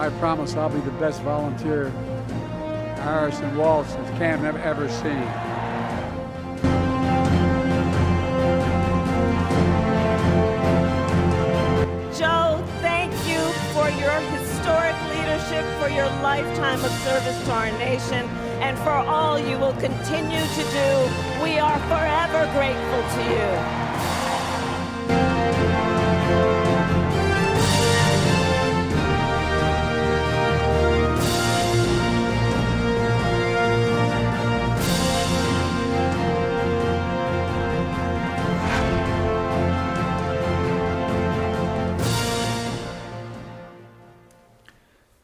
I promise I'll be the best volunteer Harris and Walz has Cam ever seen. Joe, thank you for your historic leadership, for your lifetime of service to our nation, and for all you will continue to do. We are forever grateful to you.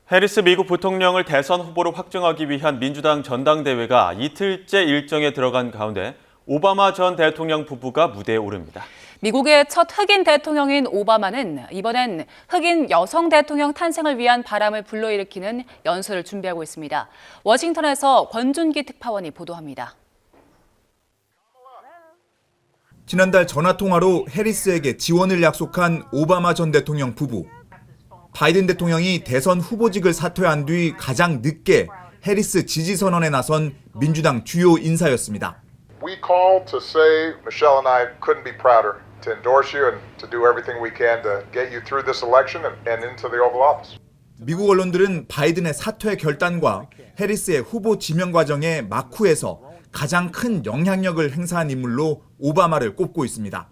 해리스 미국 부통령을 대선 후보로 확정하기 위한 민주당 전당대회가 이틀째 일정에 들어간 가운데 오바마 전 대통령 부부가 무대에 오릅니다. 미국의 첫 흑인 대통령인 오바마는 이번엔 흑인 여성 대통령 탄생을 위한 바람을 불러일으키는 연설을 준비하고 있습니다. 워싱턴에서 권준기 특파원이 보도합니다. 지난달 전화통화로 해리스에게 지원을 약속한 오바마 전 대통령 부부. 바이든 대통령이 대선 후보직을 사퇴한 뒤 가장 늦게 해리스 지지 선언에 나선 민주당 주요 인사였습니다. We called to say Michelle and I couldn't be prouder to endorse you and to do everything we can to get you through this election and into the Oval Office. 미국 언론들은 바이든의 사퇴 결단과 해리스의 후보 지명 과정의 막후에서 가장 큰 영향력을 행사한 인물로 오바마를 꼽고 있습니다.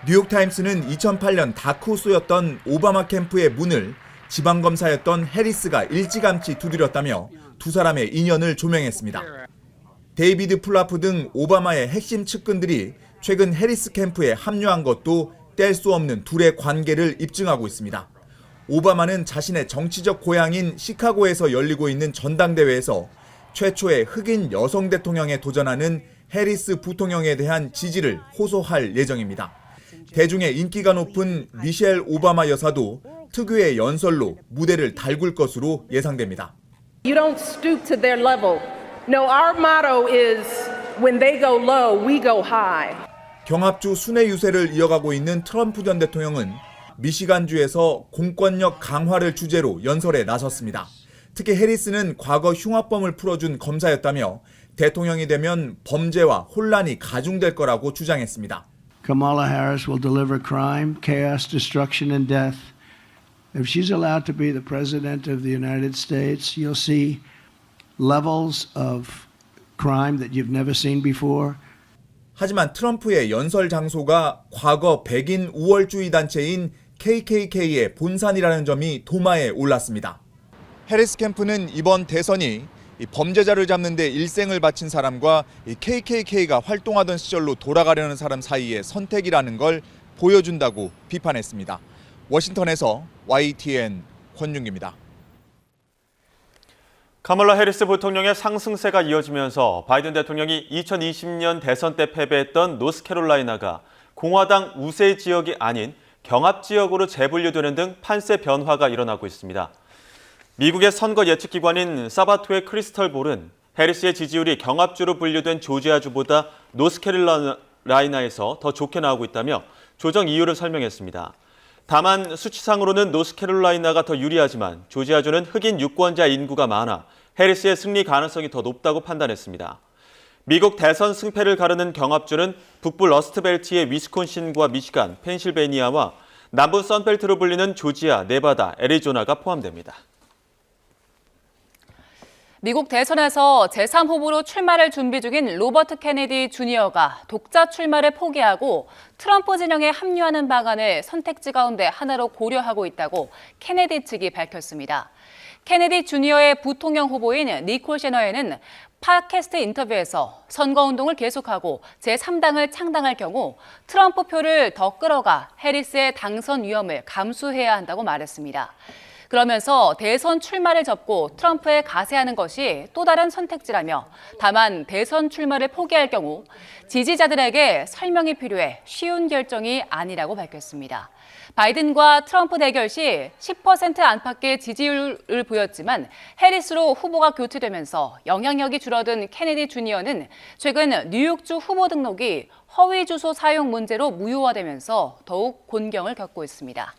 뉴욕타임스는 2008년 다크호스였던 오바마 캠프의 문을 지방검사였던 해리스가 일찌감치 두드렸다며 두 사람의 인연을 조명했습니다. 데이비드 플라프 등 오바마의 핵심 측근들이 최근 해리스 캠프에 합류한 것도 뗄 수 없는 둘의 관계를 입증하고 있습니다. 오바마는 자신의 정치적 고향인 시카고에서 열리고 있는 전당대회에서 최초의 흑인 여성 대통령에 도전하는 해리스 부통령에 대한 지지를 호소할 예정입니다. 대중의 인기가 높은 미셸 오바마 여사도 특유의 연설로 무대를 달굴 것으로 예상됩니다. You don't stoop to their level. No, our motto is when they go low, we go high. 경합주 순회 유세를 이어가고 있는 트럼프 전 대통령은 미시간주에서 공권력 강화를 주제로 연설에 나섰습니다. 특히 해리스는 과거 흉악범을 풀어준 검사였다며 대통령이 되면 범죄와 혼란이 가중될 거라고 주장했습니다. Kamala Harris will deliver crime, chaos, destruction, and death. If she's allowed to be the president of the United States, you'll see levels of crime that you've never seen before. 하지만 트럼프의 연설 장소가 과거 백인 우월주의 단체인 KKK의 본산이라는 점이 도마에 올랐습니다. 해리스 캠프는 이번 대선이 범죄자를 잡는 데 일생을 바친 사람과 KKK가 활동하던 시절로 돌아가려는 사람 사이의 선택이라는 걸 보여준다고 비판했습니다. 워싱턴에서 YTN 권준기입니다. 카멀라 해리스 부통령의 상승세가 이어지면서 바이든 대통령이 2020년 대선 때 패배했던 노스캐롤라이나가 공화당 우세 지역이 아닌 경합 지역으로 재분류되는 등 판세 변화가 일어나고 있습니다. 미국의 선거 예측 기관인 사바토의 크리스털 볼은 해리스의 지지율이 경합주로 분류된 조지아주보다 노스캐롤라이나에서 더 좋게 나오고 있다며 조정 이유를 설명했습니다. 다만 수치상으로는 노스캐롤라이나가 더 유리하지만 조지아주는 흑인 유권자 인구가 많아 해리스의 승리 가능성이 더 높다고 판단했습니다. 미국 대선 승패를 가르는 경합주는 북부 러스트벨트의 위스콘신과 미시간, 펜실베니아와 남부 선벨트로 불리는 조지아, 네바다, 애리조나가 포함됩니다. 미국 대선에서 제3후보로 출마를 준비 중인 로버트 케네디 주니어가 독자 출마를 포기하고 트럼프 진영에 합류하는 방안을 선택지 가운데 하나로 고려하고 있다고 케네디 측이 밝혔습니다. 케네디 주니어의 부통령 후보인 니콜 셰너에는 팟캐스트 인터뷰에서 선거운동을 계속하고 제3당을 창당할 경우 트럼프 표를 더 끌어가 해리스의 당선 위험을 감수해야 한다고 말했습니다. 그러면서 대선 출마를 접고 트럼프에 가세하는 것이 또 다른 선택지라며 다만 대선 출마를 포기할 경우 지지자들에게 설명이 필요해 쉬운 결정이 아니라고 밝혔습니다. 바이든과 트럼프 대결 시 10% 안팎의 지지율을 보였지만 해리스로 후보가 교체되면서 영향력이 줄어든 케네디 주니어는 최근 뉴욕주 후보 등록이 허위 주소 사용 문제로 무효화되면서 더욱 곤경을 겪고 있습니다.